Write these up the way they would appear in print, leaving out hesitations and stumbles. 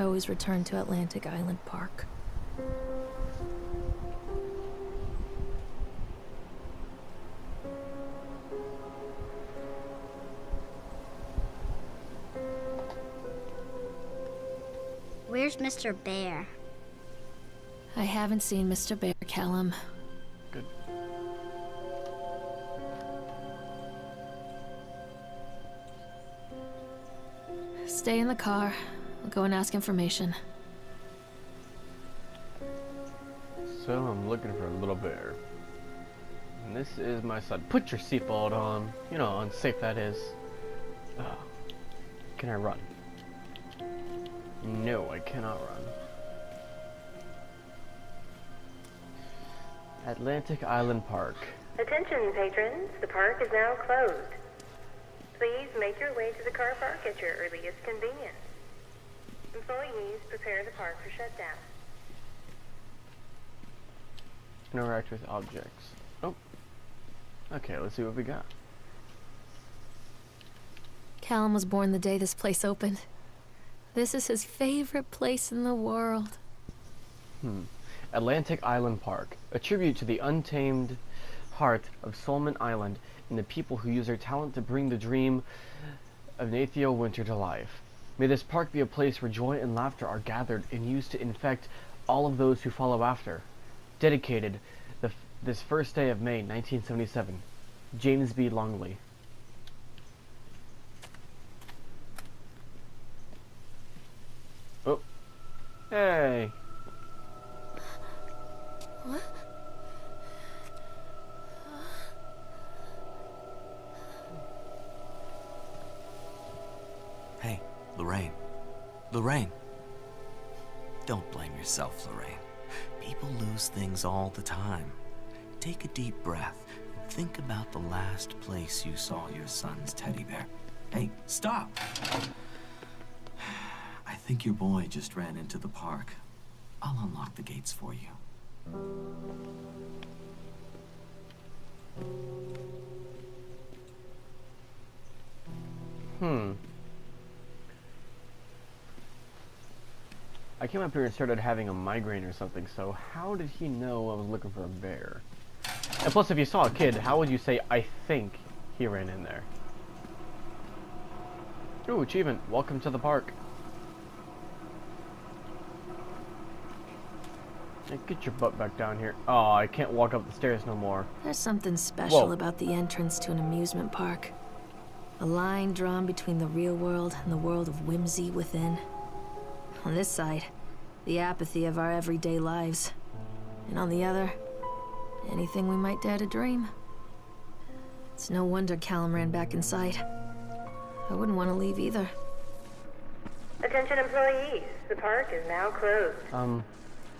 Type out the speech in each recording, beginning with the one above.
I always return to Atlantic Island Park. Where's Mr. Bear? I haven't seen Mr. Bear, Callum. Good. Stay in the car. I'll go and ask information. So I'm looking for a little bear. And this is my son. Put your seatbelt on. You know how unsafe that is. Can I run? No, I cannot run. Atlantic Island Park. Attention patrons, the park is now closed. Please make your way to the car park at your earliest convenience. Employees prepare the park for shutdown. Interact with objects. Oh. Okay, let's see what we got. Callum was born the day this place opened. This is his favorite place in the world. Atlantic Island Park, a tribute to the untamed heart of Solomon Island and the people who use their talent to bring the dream of Nathio Winter to life. May this park be a place where joy and laughter are gathered and used to infect all of those who follow after. Dedicated this first day of May 1977, James B. Longley. Oh. Hey. What? Hey, Lorraine. Lorraine. Don't blame yourself, Lorraine. People lose things all the time. Take a deep breath and think about the last place you saw your son's teddy bear. Hey, stop! I think your boy just ran into the park. I'll unlock the gates for you. I came up here and started having a migraine or something, so how did he know I was looking for a bear? And plus, if you saw a kid, how would you say, I think he ran in there? Ooh, achievement. Welcome to the park. Hey, get your butt back down here. Oh, I can't walk up the stairs no more. There's something special Whoa. about the entrance to an amusement park. A line drawn between the real world and the world of whimsy within. On this side, the apathy of our everyday lives. And on the other, anything we might dare to dream. It's no wonder Callum ran back inside. I wouldn't want to leave either. Attention employees, the park is now closed.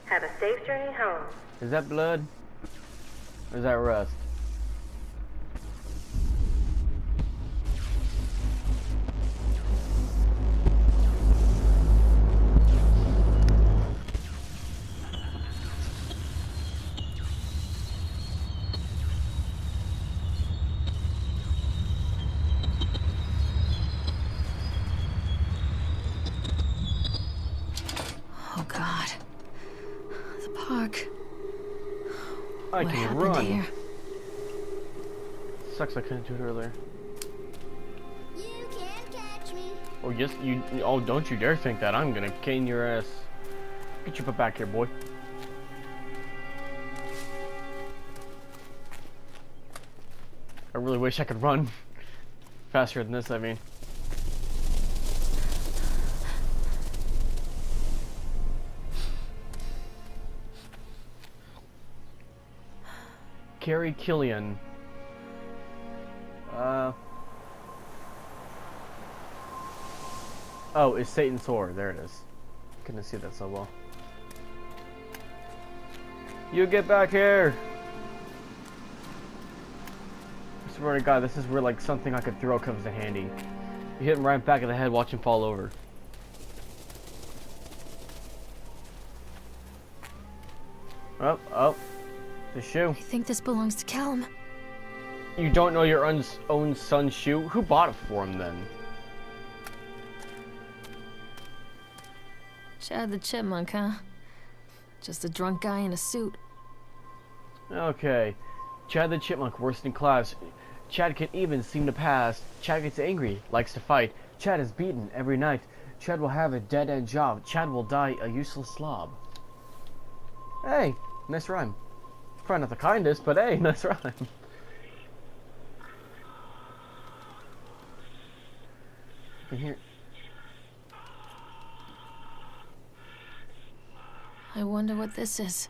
Have a safe journey home. Is that blood? Or is that rust? Oh God. The park. I What can happened run. here? Sucks I couldn't do it earlier. You can't catch me. Oh yes, you. Oh, don't you dare think that. I'm gonna cane your ass. Get your butt back here, boy. I really wish I could run faster than this. I mean. Carrie Killian. Oh, it's Satan's Sword. There it is. Couldn't see that so well. You get back here! I swear to God, this is where like something I could throw comes in handy. You hit him right back of the head, watch him fall over. Oh, the shoe. I think this belongs to Callum. You don't know your own son's shoe? Who bought it for him then? Chad the Chipmunk, huh? Just a drunk guy in a suit. Okay. Chad the Chipmunk, worst in class. Chad can even seem to pass. Chad gets angry, likes to fight. Chad is beaten every night. Chad will have a dead-end job. Chad will die a useless slob. Hey, nice rhyme. Probably not the kindest, but hey, nice rhyme. I can hear. I wonder what this is.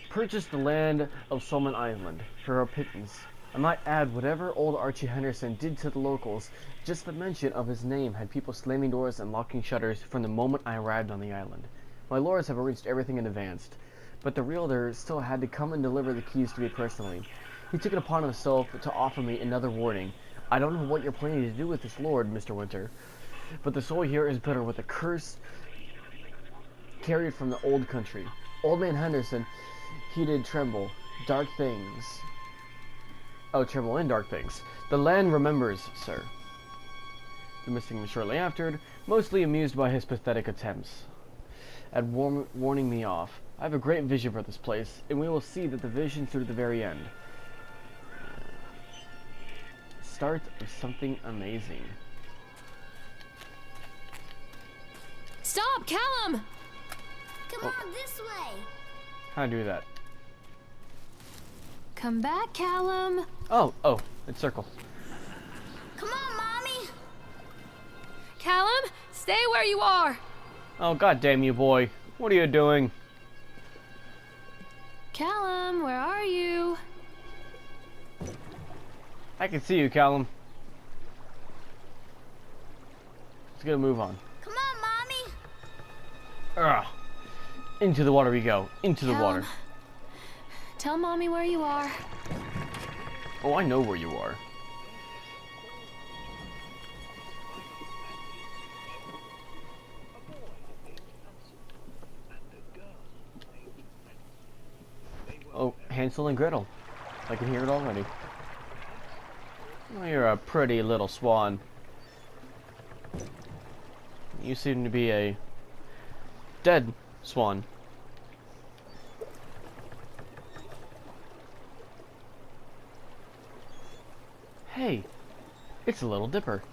Purchase the land of Solomon Island for a pittance. I might add whatever old Archie Henderson did to the locals. Just the mention of his name had people slamming doors and locking shutters from the moment I arrived on the island. My lords have arranged everything in advance, but the realtor still had to come and deliver the keys to me personally. He took it upon himself to offer me another warning. I don't know what you're planning to do with this lord, Mr. Winter, but the soul here is bitter with a curse carried from the old country. Old man Henderson, he did tremble. Dark things. Oh, tremble in dark things. The land remembers, sir. Dismissing me shortly after, mostly amused by his pathetic attempts at warning me off. I have a great vision for this place, and we will see that the vision through to the very end. Start of something amazing. Stop, Callum! Come on, this way. How to do that? Come back, Callum. Oh, it's circle. Come on, Mommy. Callum, stay where you are. Oh, god damn you, boy. What are you doing? Callum, where are you? I can see you, Callum. Let's get a move on. Come on, Mommy. Ugh. Into the water we go. Into the water. Tell Mommy where you are. Oh, I know where you are. Oh, Hansel and Gretel. I can hear it already. Oh, you're a pretty little swan. You seem to be a dead swan. Hey, it's a Little Dipper.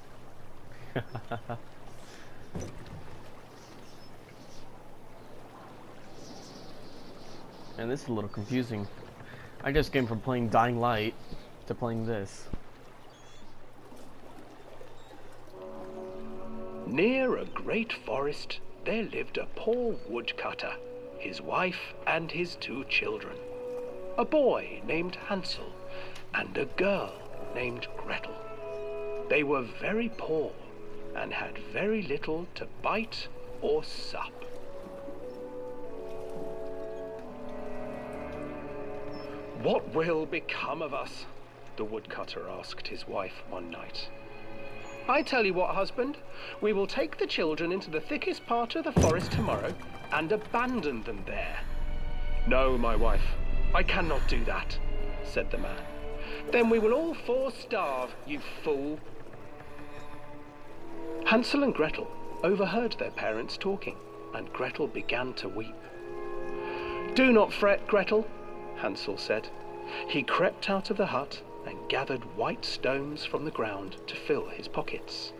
And this is a little confusing. I just came from playing Dying Light to playing this. Near a great forest, there lived a poor woodcutter, his wife and his 2 children. A boy named Hansel and a girl named Gretel. They were very poor and had very little to bite or sup. What will become of us? The woodcutter asked his wife one night. I tell you what, husband, we will take the children into the thickest part of the forest tomorrow and abandon them there. No, my wife, I cannot do that, said the man. Then we will all 4 starve, you fool. Hansel and Gretel overheard their parents talking, and Gretel began to weep. Do not fret, Gretel, Hansel said. He crept out of the hut and gathered white stones from the ground to fill his pockets.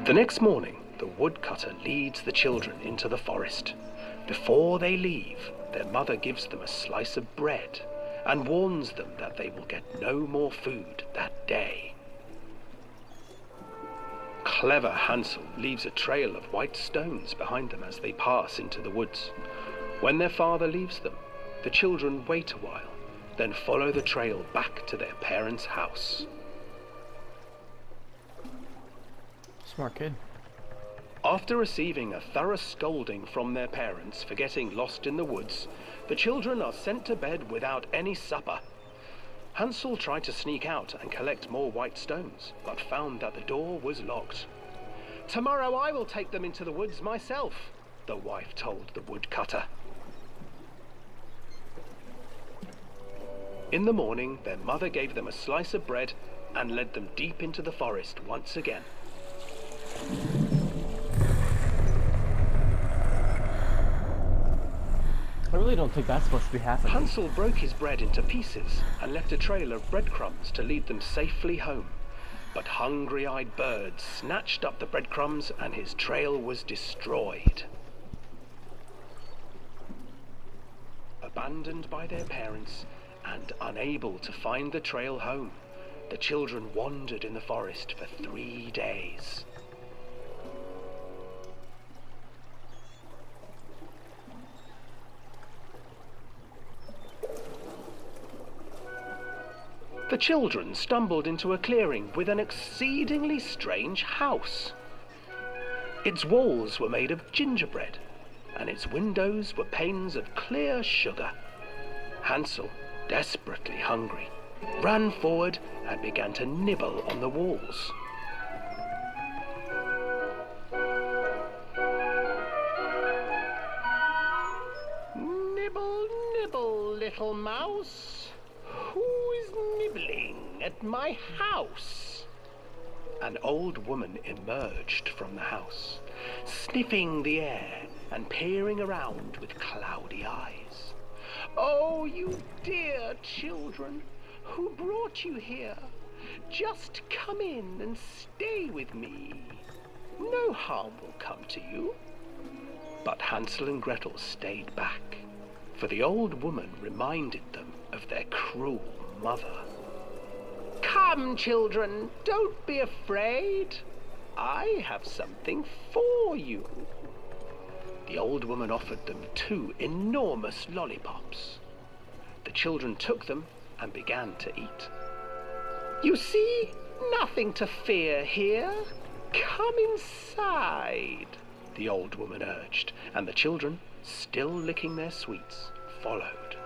The next morning, the woodcutter leads the children into the forest. Before they leave, their mother gives them a slice of bread and warns them that they will get no more food that day. Clever Hansel leaves a trail of white stones behind them as they pass into the woods. When their father leaves them, the children wait a while, then follow the trail back to their parents' house. Smart kid. After receiving a thorough scolding from their parents for getting lost in the woods, the children are sent to bed without any supper. Hansel tried to sneak out and collect more white stones, but found that the door was locked. Tomorrow I will take them into the woods myself, the wife told the woodcutter. In the morning, their mother gave them a slice of bread and led them deep into the forest once again. I really don't think that's supposed to be happening. Hansel broke his bread into pieces and left a trail of breadcrumbs to lead them safely home. But hungry-eyed birds snatched up the breadcrumbs and his trail was destroyed. Abandoned by their parents and unable to find the trail home, the children wandered in the forest for 3 days. The children stumbled into a clearing with an exceedingly strange house. Its walls were made of gingerbread, and its windows were panes of clear sugar. Hansel, desperately hungry, ran forward and began to nibble on the walls. Nibble, nibble, little mouse. Who is nibbling at my house? An old woman emerged from the house, sniffing the air and peering around with cloudy eyes. Oh, you dear children, who brought you here? Just come in and stay with me. No harm will come to you. But Hansel and Gretel stayed back, for the old woman reminded them of their cruel mother. Come, children, don't be afraid. I have something for you. The old woman offered them 2 enormous lollipops. The children took them and began to eat. You see, nothing to fear here. Come inside, the old woman urged, and the children, still licking their sweets, followed.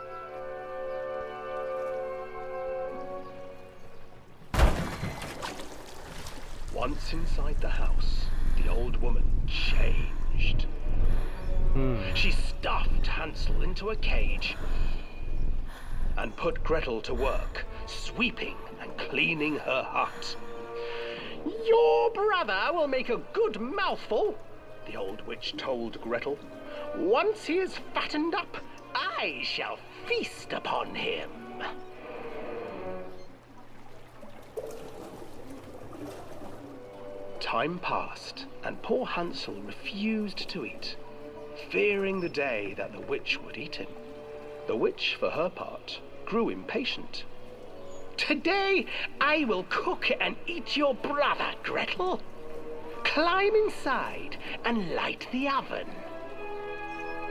Once inside the house, the old woman changed. She stuffed Hansel into a cage and put Gretel to work, sweeping and cleaning her hut. Your brother will make a good mouthful, the old witch told Gretel. Once he is fattened up, I shall feast upon him. Time passed, and poor Hansel refused to eat, fearing the day that the witch would eat him. The witch, for her part, grew impatient. Today I will cook and eat your brother, Gretel. Climb inside and light the oven.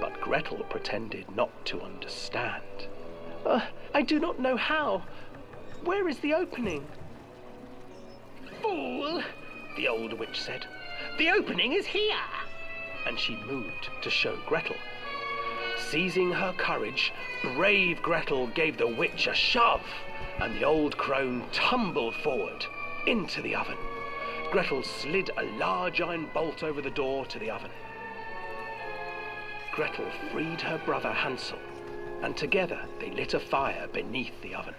But Gretel pretended not to understand. I do not know how. Where is the opening? Fool, the old witch said. The opening is here. And she moved to show Gretel. Seizing her courage, brave Gretel gave the witch a shove, and the old crone tumbled forward into the oven. Gretel slid a large iron bolt over the door to the oven. Gretel freed her brother Hansel, and together they lit a fire beneath the oven.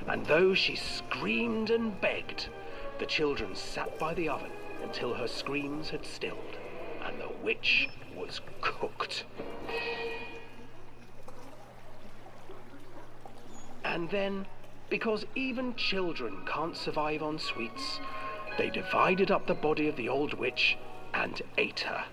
And though she screamed and begged, the children sat by the oven until her screams had stilled, and the witch was cooked. And then, because even children can't survive on sweets, they divided up the body of the old witch and ate her.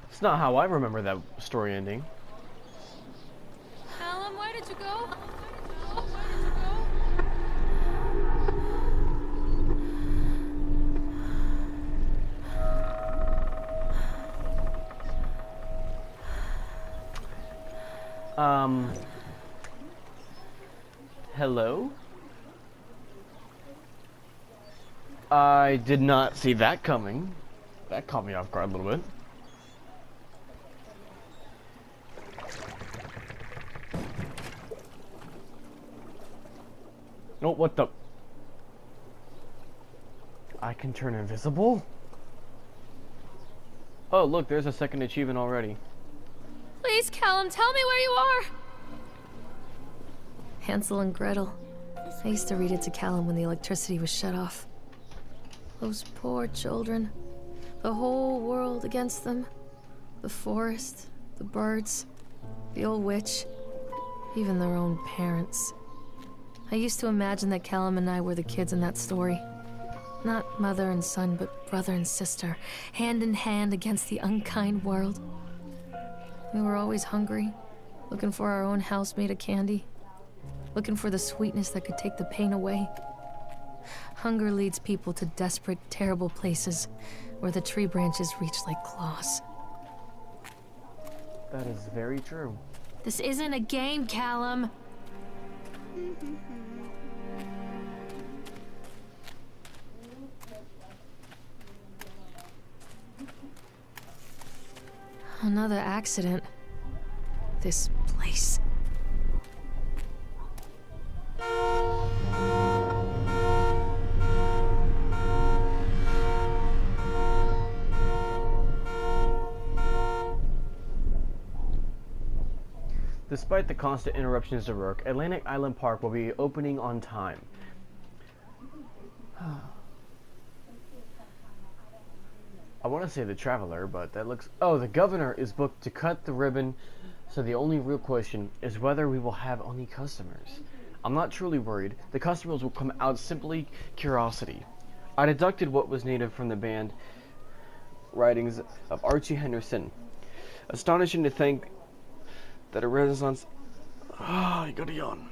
It's not how I remember that story ending. Alan, why did you go? Hello? I did not see that coming. That caught me off guard a little bit. Oh, what the? I can turn invisible? Oh, look, there's a second achievement already. Please, Callum, tell me where you are! Hansel and Gretel. I used to read it to Callum when the electricity was shut off. Those poor children. The whole world against them. The forest, the birds, the old witch, even their own parents. I used to imagine that Callum and I were the kids in that story. Not mother and son, but brother and sister, hand in hand against the unkind world. We were always hungry, looking for our own house made of candy, looking for the sweetness that could take the pain away. Hunger leads people to desperate, terrible places where the tree branches reach like claws. That is very true. This isn't a game, Callum. Another accident. This place. Despite the constant interruptions to work, Atlantic Island Park will be opening on time. I want to say the Traveler, but that looks... Oh, the Governor is booked to cut the ribbon, so the only real question is whether we will have any customers. I'm not truly worried. The customers will come out simply curiosity. I deducted what was needed from the band writings of Archie Henderson. Astonishing to think that a Renaissance... Ah, you gotta yawn.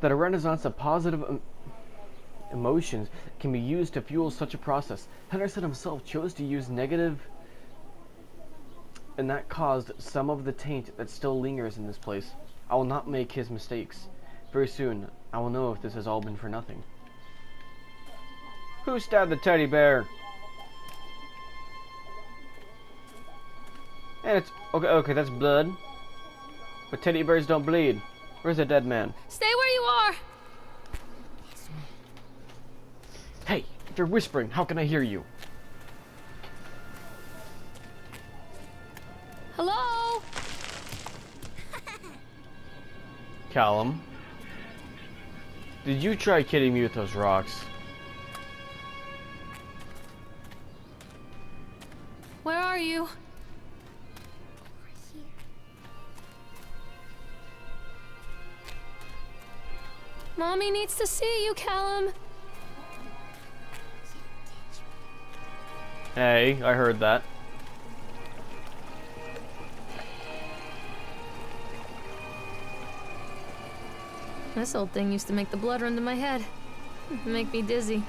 That a Renaissance of positive emotions can be used to fuel such a process. Henderson himself chose to use negative, and that caused some of the taint that still lingers in this place. I will not make his mistakes. Very soon, I will know if this has all been for nothing. Who stabbed the teddy bear? And it's... Okay, that's blood. But teddy bears don't bleed. Where's the dead man? Stay where you are! Hey, if you're whispering, how can I hear you? Hello? Callum? Did you try kidding me with those rocks? Where are you? Mommy needs to see you, Callum. Hey, I heard that. This old thing used to make the blood run to my head. Make me dizzy.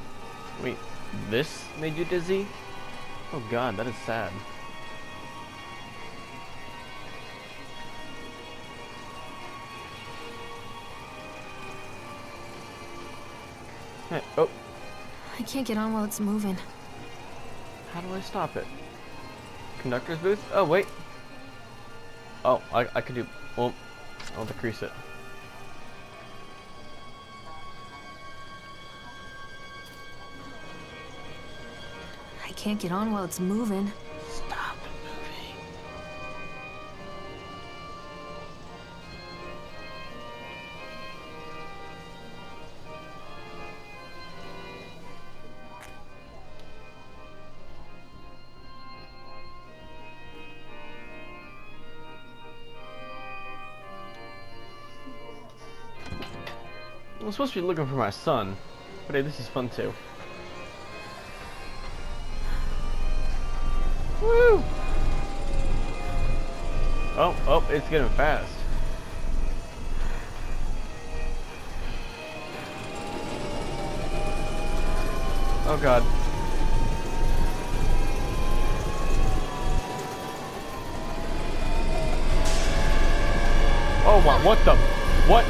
Wait, this made you dizzy? Oh god, that is sad. Hey, oh, I can't get on while it's moving. how do I stop it? Conductor's booth? Oh, wait. Oh, I could do... Well, I'll decrease it. I can't get on while it's moving. Stop moving. I'm supposed to be looking for my son, but hey, this is fun too. Woo! Oh, it's getting fast. Oh god. Oh my, what the? What,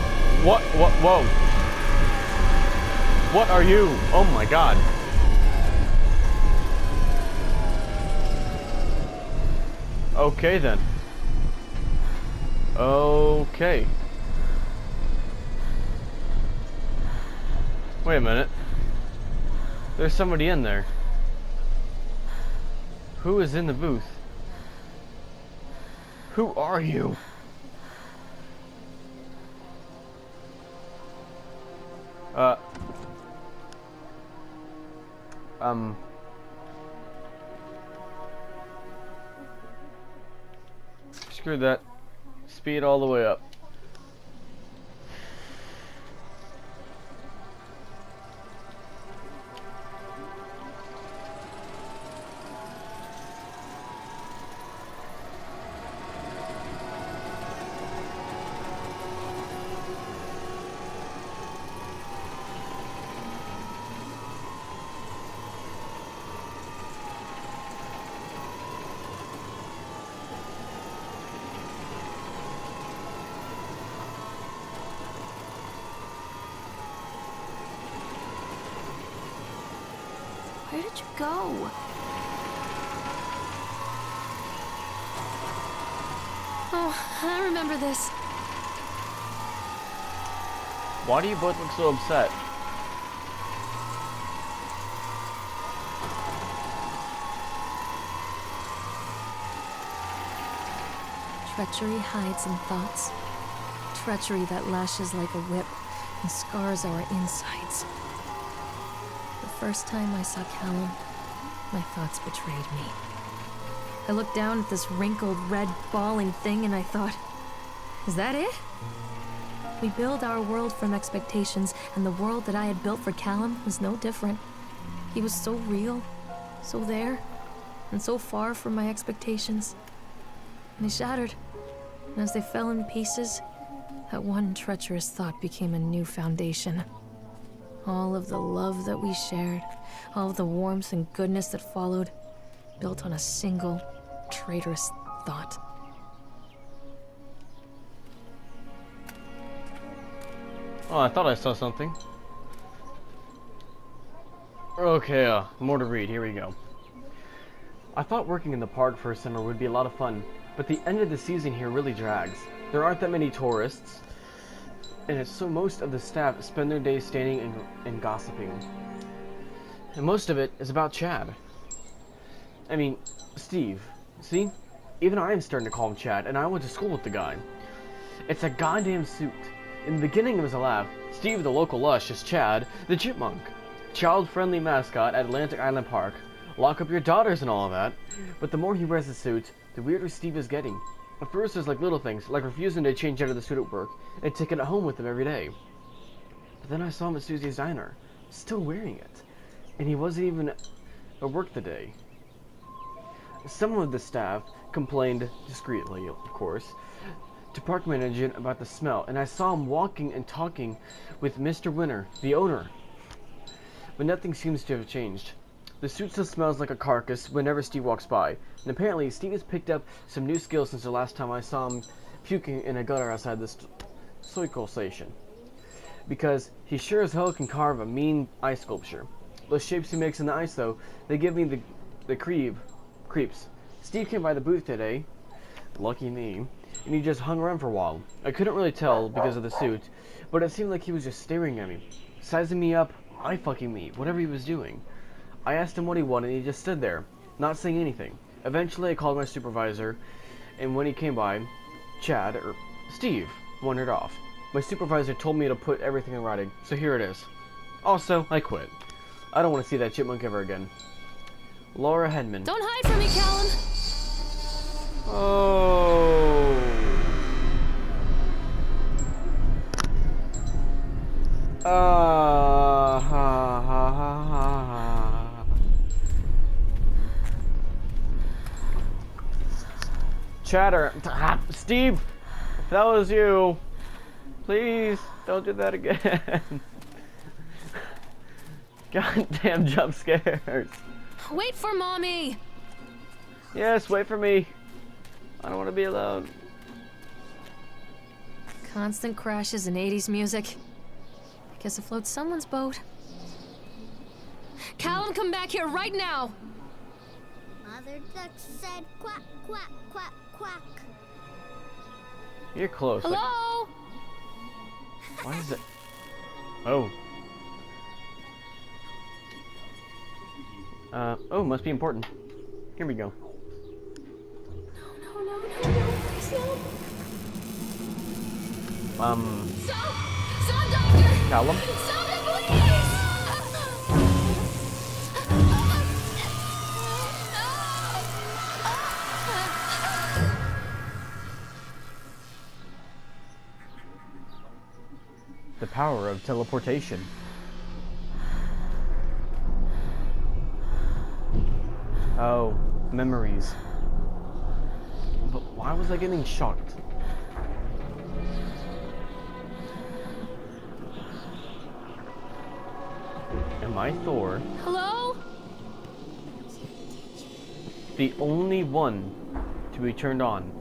whoa. What are you? Oh my god. Okay then. Okay. Wait a minute. There's somebody in there. Who is in the booth? Who are you? Screw that. Speed all the way up. Where did you go? Oh, I remember this. Why do you both look so upset? Treachery hides in thoughts. Treachery that lashes like a whip and scars our insides. The first time I saw Callum, my thoughts betrayed me. I looked down at this wrinkled, red, bawling thing and I thought, is that it? We build our world from expectations, and the world that I had built for Callum was no different. He was so real, so there, and so far from my expectations. And they shattered, and as they fell in pieces, that one treacherous thought became a new foundation. All of the love that we shared, all of the warmth and goodness that followed, built on a single, traitorous thought. Oh, I thought I saw something. Okay, more to read. Here we go. I thought working in the park for a summer would be a lot of fun, but the end of the season here really drags. There aren't that many tourists, and so most of the staff spend their days standing and gossiping. And most of it is about Chad. I mean, Steve. See? Even I am starting to call him Chad, and I went to school with the guy. It's a goddamn suit. In the beginning it was a laugh. Steve the local lush is Chad the chipmunk. Child-friendly mascot at Atlantic Island Park. Lock up your daughters and all of that. But the more he wears the suit, the weirder Steve is getting. At first there's like little things, like refusing to change out of the suit at work and taking it home with him every day. But then I saw him at Susie's diner, still wearing it. And he wasn't even at work the day. Some of the staff complained, discreetly of course, to park manager about the smell, and I saw him walking and talking with Mr. Winter, the owner. But nothing seems to have changed. The suit still smells like a carcass whenever Steve walks by, and apparently Steve has picked up some new skills since the last time I saw him puking in a gutter outside this Soykol station. Because he sure as hell can carve a mean ice sculpture. Those shapes he makes in the ice though, they give me the creeps. Steve came by the booth today, lucky me, and he just hung around for a while. I couldn't really tell because of the suit, but it seemed like he was just staring at me, sizing me up, eye-fucking me, whatever he was doing. I asked him what he wanted, and he just stood there, not saying anything. Eventually, I called my supervisor, and when he came by, Steve wandered off. My supervisor told me to put everything in writing, so here it is. Also, I quit. I don't want to see that chipmunk ever again. Laura Hedman. Don't hide from me, Callum! Oh. Ha ha ha ha. Chatter. Steve, if that was you, please don't do that again. Goddamn jump scares. Wait for Mommy! Yes, wait for me. I don't want to be alone. Constant crashes and 80s music. Guess it floats someone's boat. Callum, come back here right now! Mother duck said quack, quack, quack, quack. You're close. Hello? Like, why is it? Oh. Oh, must be important. Here we go. No, please no. Stop, doctor! Callum? Stop it, please! The power of teleportation. Oh, memories. But why was I getting shocked? Am I Thor? Hello? The only one to be turned on.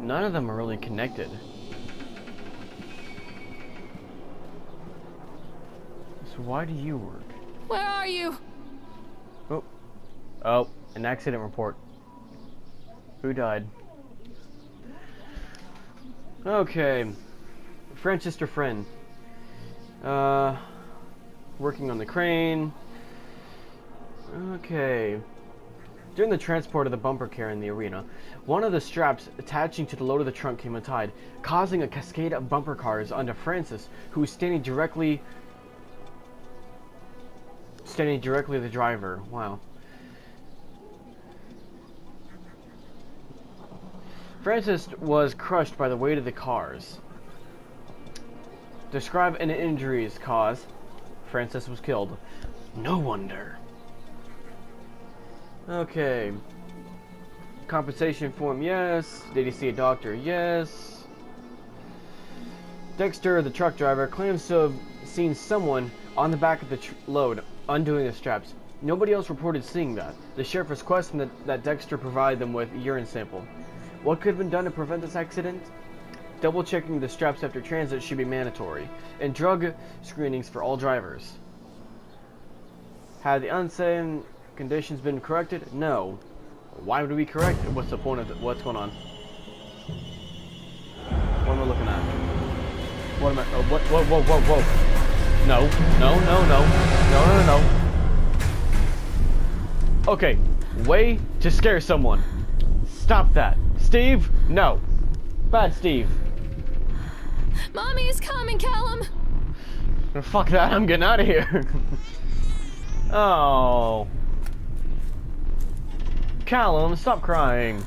None of them are really connected. So why do you work? Where are you? Oh, an accident report. Who died? Okay. Francis Dufresne. Working on the crane. Okay. During the transport of the bumper car in the arena, one of the straps attaching to the load of the trunk came untied, causing a cascade of bumper cars onto Francis, who was standing directly the driver. Wow. Francis was crushed by the weight of the cars. Describe an injuries caused. Francis was killed. No wonder. Okay. Compensation form, yes. Did he see a doctor? Yes. Dexter, the truck driver, claims to have seen someone on the back of the load undoing the straps. Nobody else reported seeing that. The sheriff was questioned that Dexter provided them with a urine sample. What could have been done to prevent this accident? Double checking the straps after transit should be mandatory, and drug screenings for all drivers. Had the unsafe conditions been corrected? No. Why would we correct it? What's the point of it? What's going on? What am I looking at? What am I? Oh, whoa. No. Okay. Way to scare someone. Stop that. Steve, no. Bad Steve. Mommy is coming, Callum! Fuck that, I'm getting out of here. Oh. Callum, stop crying.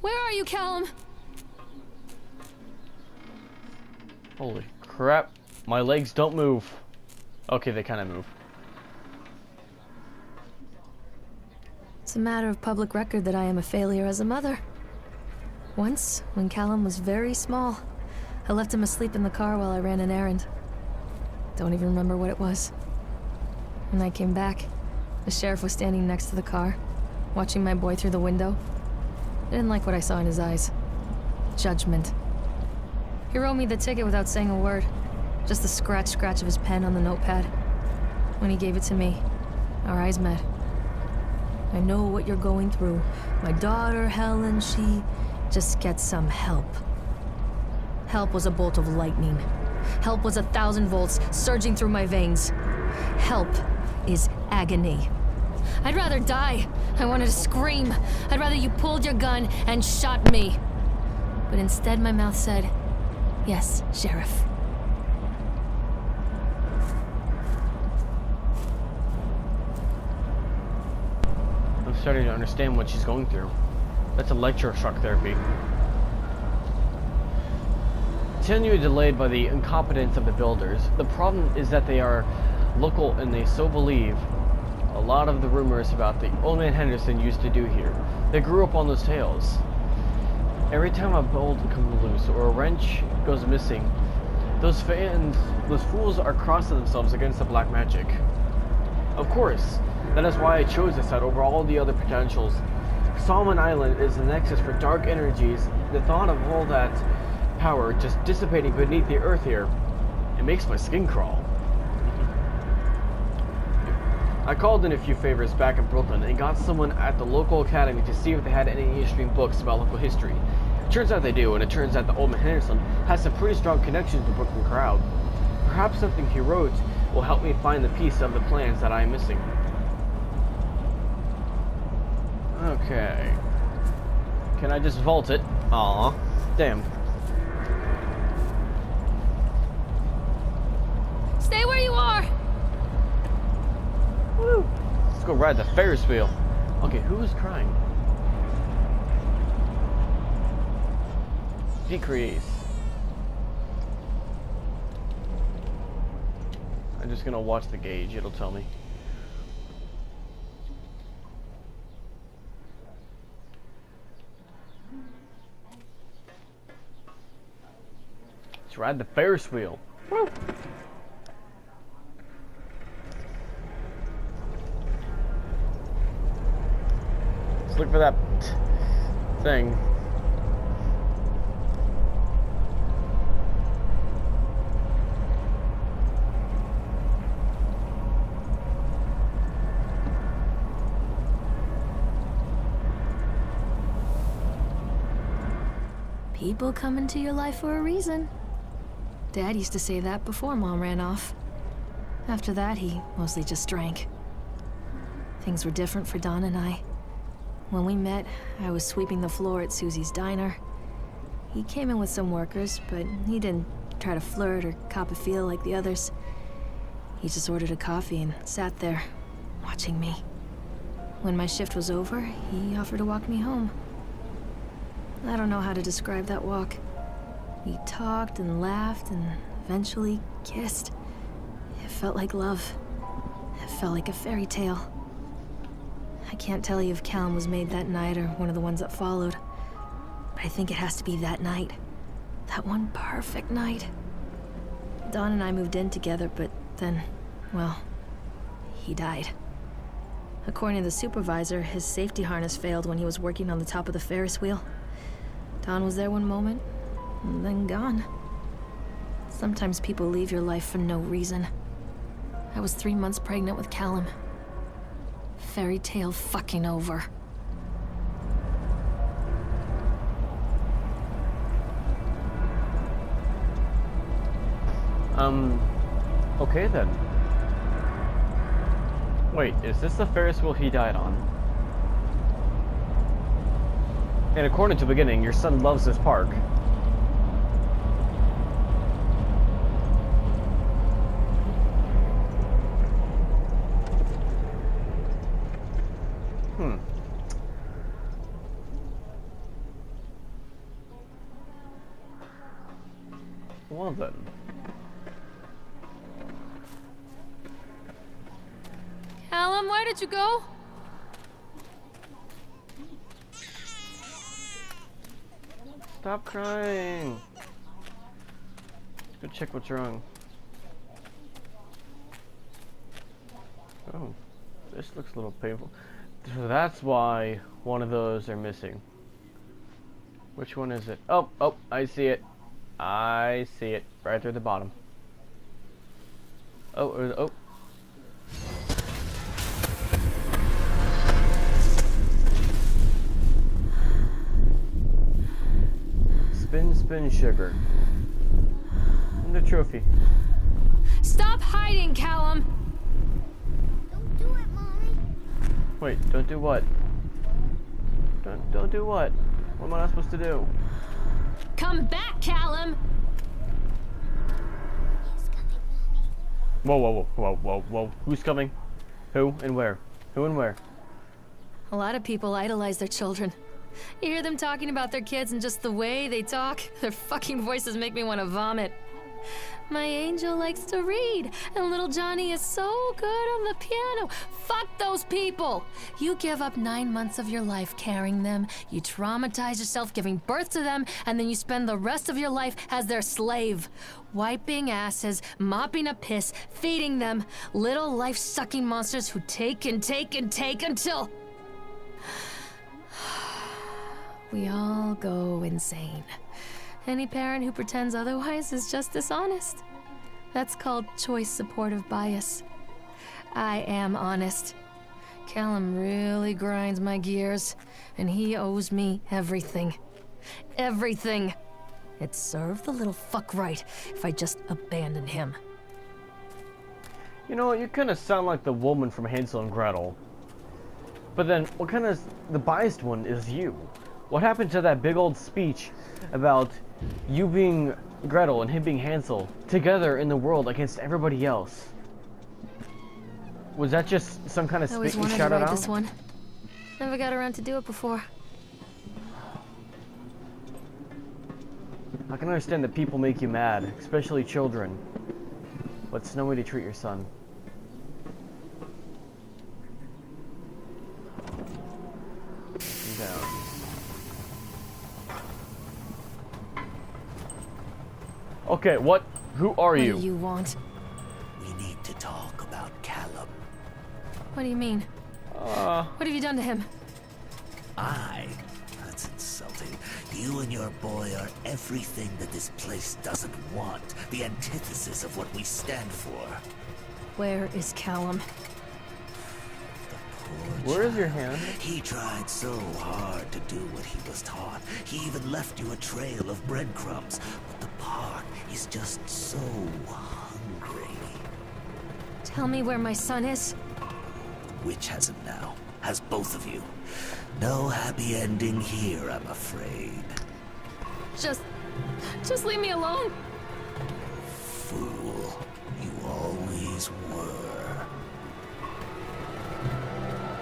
Where are you, Callum? Holy crap. My legs don't move. Okay, they kind of move. It's a matter of public record that I am a failure as a mother. Once, when Callum was very small, I left him asleep in the car while I ran an errand. Don't even remember what it was. When I came back, the sheriff was standing next to the car, watching my boy through the window. I didn't like what I saw in his eyes. Judgment. He wrote me the ticket without saying a word, just the scratch of his pen on the notepad. When he gave it to me, our eyes met. I know what you're going through. My daughter, Helen, she just gets some help. Help was a bolt of lightning. Help was 1,000 volts surging through my veins. Help is agony. I'd rather die. I wanted to scream. I'd rather you pulled your gun and shot me. But instead my mouth said, yes, Sheriff. I'm starting to understand what she's going through. That's electroshock therapy. Continually delayed by the incompetence of the builders. The problem is that they are local and they so believe a lot of the rumors about the old man Henderson used to do here. They grew up on those tales. Every time a bolt comes loose or a wrench goes missing, those fools are crossing themselves against the black magic. Of course, that is why I chose this site over all the other potentials. Solomon Island is the nexus for dark energies. The thought of all that power just dissipating beneath the earth here, it makes my skin crawl. I called in a few favors back in Brooklyn and got someone at the local academy to see if they had any interesting books about local history. Turns out they do, and it turns out that Old Man Henderson has some pretty strong connections to the Brooklyn crowd. Perhaps something he wrote will help me find the piece of the plans that I am missing. Okay. Can I just vault it? Aw. Damn. Stay where you are! Woo! Let's go ride the Ferris wheel. Okay, who is crying? Decrease. I'm just gonna watch the gauge, it'll tell me. Let's ride the Ferris wheel. Woo! Let's look for that thing. People come into your life for a reason. Dad used to say that before Mom ran off. After that, he mostly just drank. Things were different for Don and I. When we met, I was sweeping the floor at Susie's diner. He came in with some workers, but he didn't try to flirt or cop a feel like the others. He just ordered a coffee and sat there, watching me. When my shift was over, he offered to walk me home. I don't know how to describe that walk. We talked and laughed and eventually kissed. It felt like love. It felt like a fairy tale. I can't tell you if Callum was made that night or one of the ones that followed, but I think it has to be that night. That one perfect night. Don and I moved in together, but then, well, he died. According to the supervisor, his safety harness failed when he was working on the top of the Ferris wheel. Don was there one moment, and then gone. Sometimes people leave your life for no reason. I was 3 months pregnant with Callum. Fairy tale fucking over. Okay then. Wait, is this the Ferris wheel he died on? And according to the beginning, your son loves this park. Well then. Callum, where did you go? Stop crying. Let's go check what's wrong. Oh, this looks a little painful. So that's why one of those are missing. Which one is it? Oh, I see it. I see it. Right there at the bottom. Oh. Spin, sugar. And the trophy. Stop hiding, Callum! Don't do it, Mommy. Wait, don't do what? Don't do what? What am I not supposed to do? Come back, Callum! He's coming, Mommy. Whoa. Who's coming? Who and where? Who and where? A lot of people idolize their children. You hear them talking about their kids and just the way they talk, their fucking voices make me want to vomit. My angel likes to read, and little Johnny is so good on the piano. Fuck those people! You give up 9 months of your life carrying them, you traumatize yourself giving birth to them, and then you spend the rest of your life as their slave. Wiping asses, mopping up piss, feeding them. Little life-sucking monsters who take and take and take until... we all go insane. Any parent who pretends otherwise is just dishonest. That's called choice supportive bias. I am honest. Callum really grinds my gears, and he owes me everything. Everything. It'd serve the little fuck right if I just abandoned him. You know, you kind of sound like the woman from Hansel and Gretel. But then, what kind of... the biased one is you? What happened to that big old speech about you being Gretel and him being Hansel together in the world against everybody else? Was that just some kind of I always speech you wanted to shouted write out? this one. Never got around to do it before. I can understand that people make you mad, especially children. But it's no way to treat your son. Down. Okay, what? Who are you? What do you want? We need to talk about Callum. What do you mean? What have you done to him? That's insulting. You and your boy are everything that this place doesn't want. The antithesis of what we stand for. Where is Callum? Where is your hand? He tried so hard to do what he was taught. He even left you a trail of breadcrumbs. But the park is just so hungry. Tell me where my son is. Witch has him now. Has both of you. No happy ending here, I'm afraid. Just leave me alone. Fool. You always were.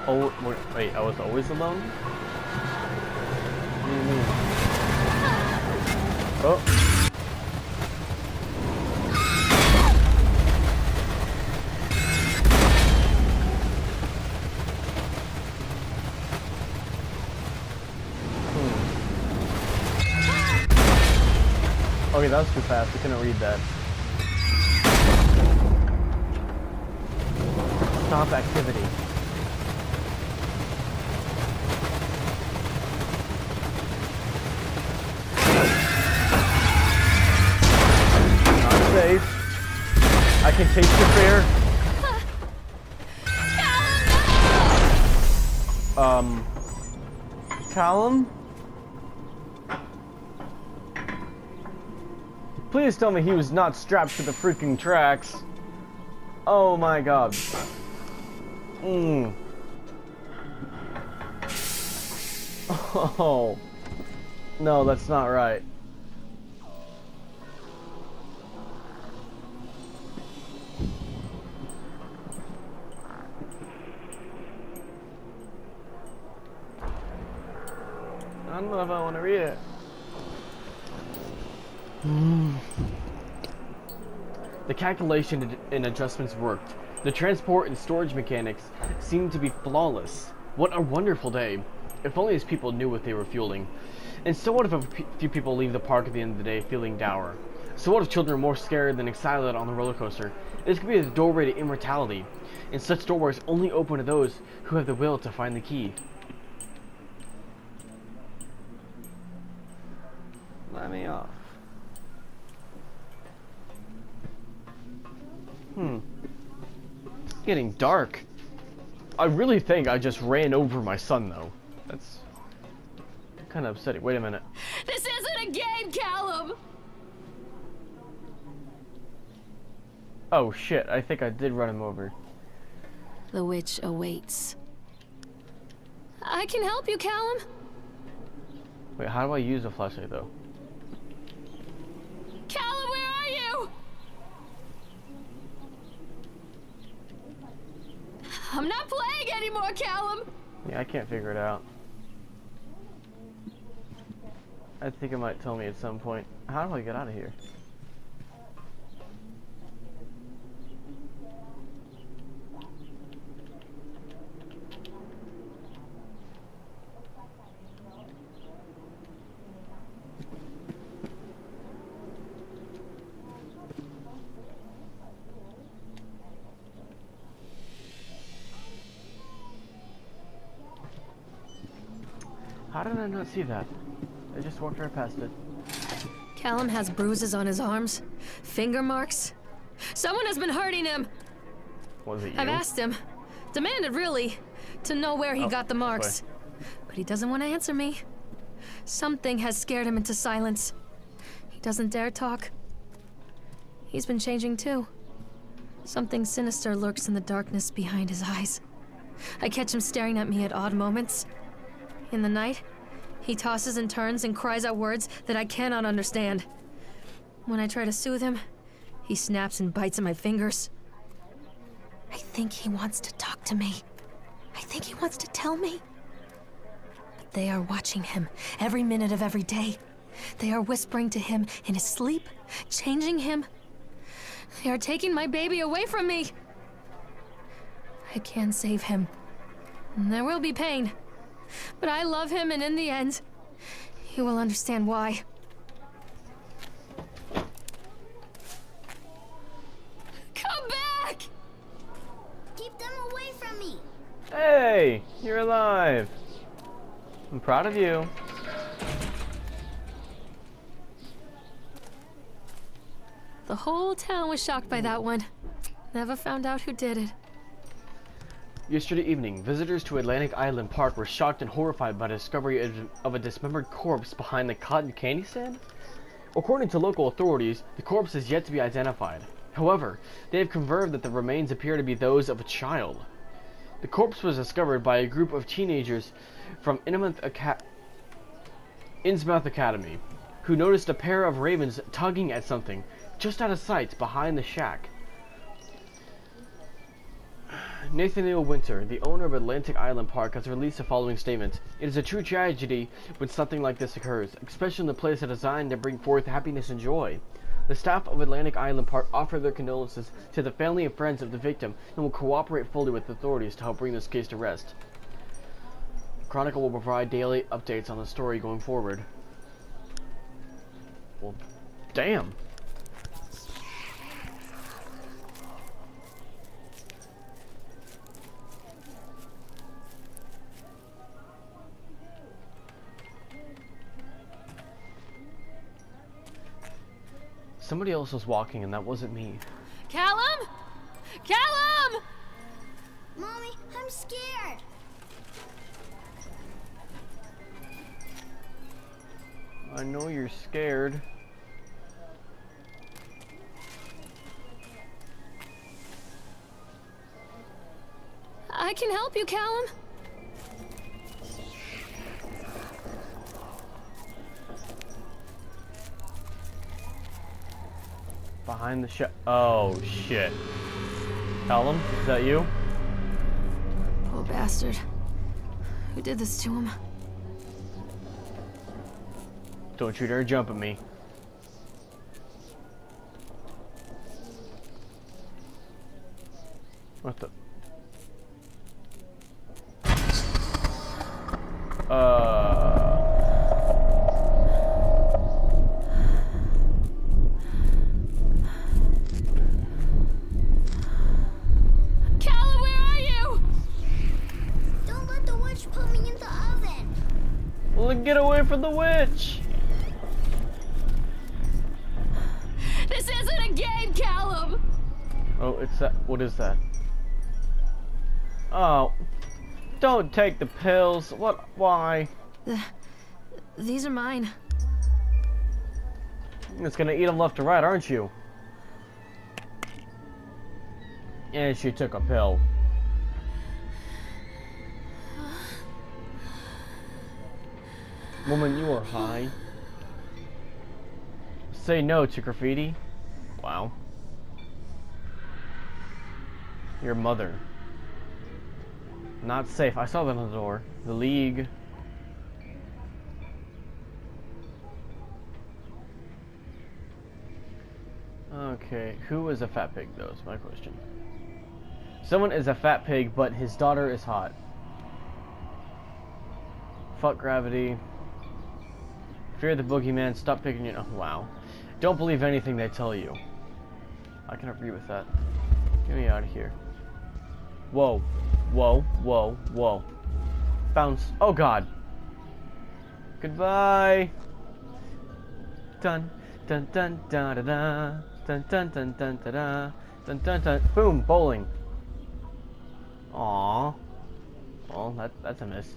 Oh, wait, I was always alone? What do you mean? Oh. Okay, that was too fast. I couldn't read that. Stop activity. Not safe. I can taste your fear. Callum? Please tell me he was not strapped to the freaking tracks. Oh my god. Oh. No, that's not right. I don't know if I want to read it. The calculation and adjustments worked. The transport and storage mechanics seemed to be flawless. What a wonderful day. If only his people knew what they were fueling. And so what if a few people leave the park at the end of the day feeling dour? So what if children are more scared than excited on the roller coaster? This could be the doorway to immortality. And such doorways only open to those who have the will to find the key. Let me off. It's getting dark. I really think I just ran over my son, though. That's kind of upsetting. Wait a minute. This isn't a game, Callum! Oh shit, I think I did run him over. The witch awaits. I can help you, Callum. Wait, how do I use a flashlight, though? Callum, where are you? I'm not playing anymore, Callum. Yeah, I can't figure it out. I think it might tell me at some point. How do I get out of here? How did I not see that? I just walked right past it. Callum has bruises on his arms, finger marks. Someone has been hurting him. Was it you? I've asked him, demanded really, to know where he got the marks. But he doesn't want to answer me. Something has scared him into silence. He doesn't dare talk. He's been changing too. Something sinister lurks in the darkness behind his eyes. I catch him staring at me at odd moments. In the night, he tosses and turns and cries out words that I cannot understand. When I try to soothe him, he snaps and bites at my fingers. I think he wants to talk to me. I think he wants to tell me. But they are watching him every minute of every day. They are whispering to him in his sleep, changing him. They are taking my baby away from me. I can save him. There will be pain. But I love him, and in the end, he will understand why. Come back! Keep them away from me. Hey, you're alive. I'm proud of you. The whole town was shocked by that one. Never found out who did it. Yesterday evening, visitors to Atlantic Island Park were shocked and horrified by the discovery of a dismembered corpse behind the cotton candy stand. According to local authorities, the corpse is yet to be identified. However, they have confirmed that the remains appear to be those of a child. The corpse was discovered by a group of teenagers from Innsmouth Academy, who noticed a pair of ravens tugging at something just out of sight behind the shack. Nathaniel Winter, the owner of Atlantic Island Park, has released the following statement. It is a true tragedy when something like this occurs, especially in the place designed to bring forth happiness and joy. The staff of Atlantic Island Park offer their condolences to the family and friends of the victim and will cooperate fully with authorities to help bring this case to rest. Chronicle will provide daily updates on the story going forward. Well, damn. Somebody else was walking and that wasn't me. Callum? Callum! Mommy, I'm scared. I know you're scared. I can help you, Callum. Behind the oh shit. Callum, is that you? Poor bastard. Who did this to him? Don't you dare jump at me. What the? Callum, where are you? Don't let the witch put me in the oven. Well, get away from the witch! This isn't a game, Callum! Oh, it's that. What is that? Oh. Don't take the pills. What? Why? These are mine. It's gonna eat them left to right, aren't you? And she took a pill. Woman, you are high. Say no to graffiti. Wow. Your mother. Not safe. I saw that on the door. The League. Okay, who is a fat pig though is my question. Someone is a fat pig, but his daughter is hot. Fuck gravity. Fear the boogeyman, stop picking your... Oh, wow. Don't believe anything they tell you. I can agree with that. Get me out of here. Whoa. Whoa, whoa, whoa. Bounce. Oh god. Goodbye. Dun dun dun dun da da. Dun dun dun dun da da. Dun dun dun. Boom, bowling. Aww. Well, that's a miss.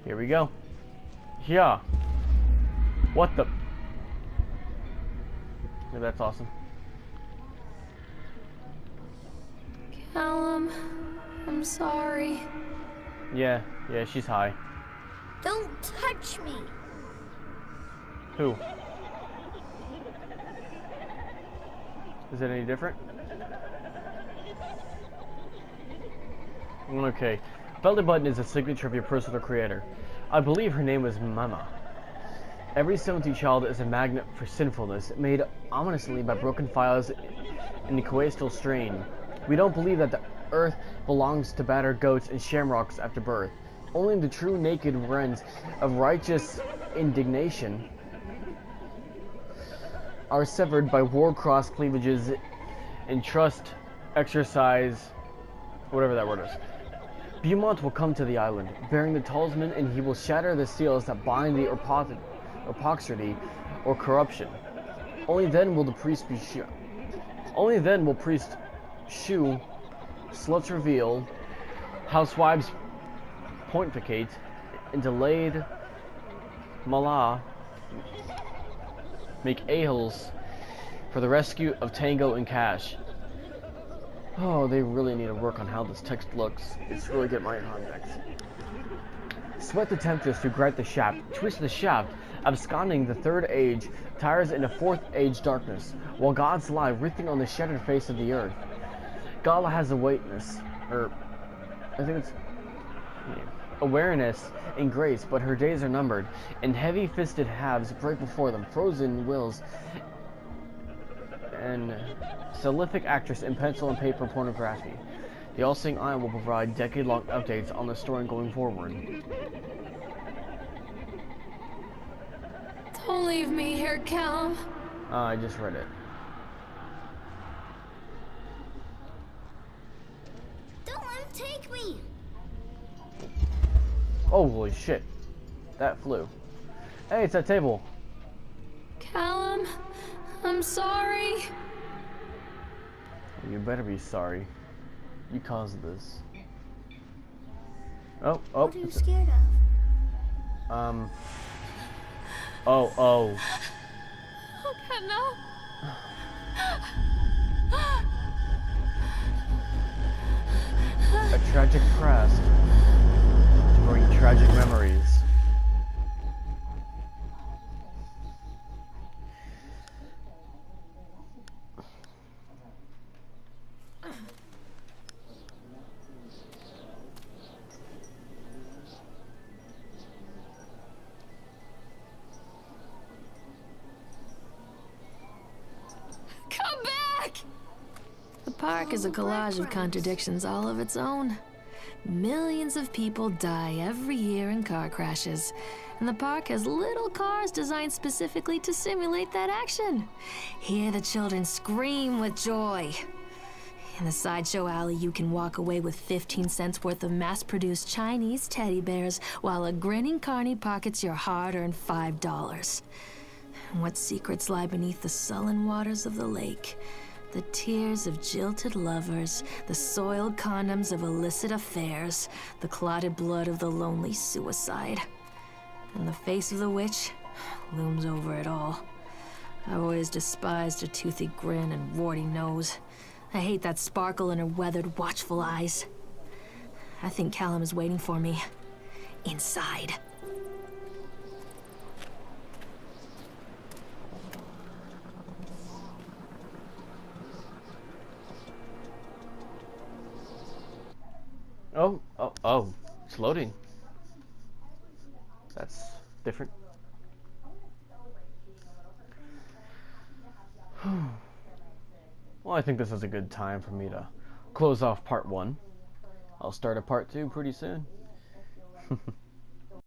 Here we go. Yeah. What the? Yeah, that's awesome. Callum, I'm sorry. Yeah, she's high. Don't touch me. Who? Is it any different? Okay. Belly button is a signature of your personal creator. I believe her name was Mama. Every 70 child is a magnet for sinfulness, made ominously by broken files in the coastal strain. We don't believe that the earth belongs to battered goats and shamrocks after birth. Only the true naked wrens of righteous indignation are severed by war-cross cleavages and trust exercise, whatever that word is. Beaumont will come to the island, bearing the talisman, and he will shatter the seals that bind the hypocrisy or corruption. Only then will priest shew, sluts reveal, housewives pontificate, and delayed Mala make ahils for the rescue of Tango and Cash. Oh, they really need to work on how this text looks. It's really getting my context. Sweat the temptress to gripe the shaft, twist the shaft, absconding the third age, tires in the fourth age darkness, while God's lie written on the shattered face of the earth. Gala has awakeness, awareness and grace, but her days are numbered, and heavy-fisted halves break before them, frozen wills, and prolific actress in pencil and paper pornography. The All-Seeing Eye will provide decade-long updates on the story going forward. Don't leave me here, Callum. I just read it. Don't let him take me. Oh, holy shit. That flew. Hey, it's that table. Callum, I'm sorry. You better be sorry. You caused this. Oh. What are you scared of? Oh. Okay, no. A tragic past to bring tragic memories. Come back! The park is a collage of contradictions all of its own. Millions of people die every year in car crashes, and the park has little cars designed specifically to simulate that action. Hear the children scream with joy. In the sideshow alley, you can walk away with 15 cents worth of mass-produced Chinese teddy bears, while a grinning carny pockets your hard-earned $5. What secrets lie beneath the sullen waters of the lake? The tears of jilted lovers, the soiled condoms of illicit affairs, the clotted blood of the lonely suicide. And the face of the witch looms over it all. I've always despised her toothy grin and warty nose. I hate that sparkle in her weathered, watchful eyes. I think Callum is waiting for me. Inside. Oh, it's loading. That's different. Well, I think this is a good time for me to close off part 1. I'll start a part 2 pretty soon.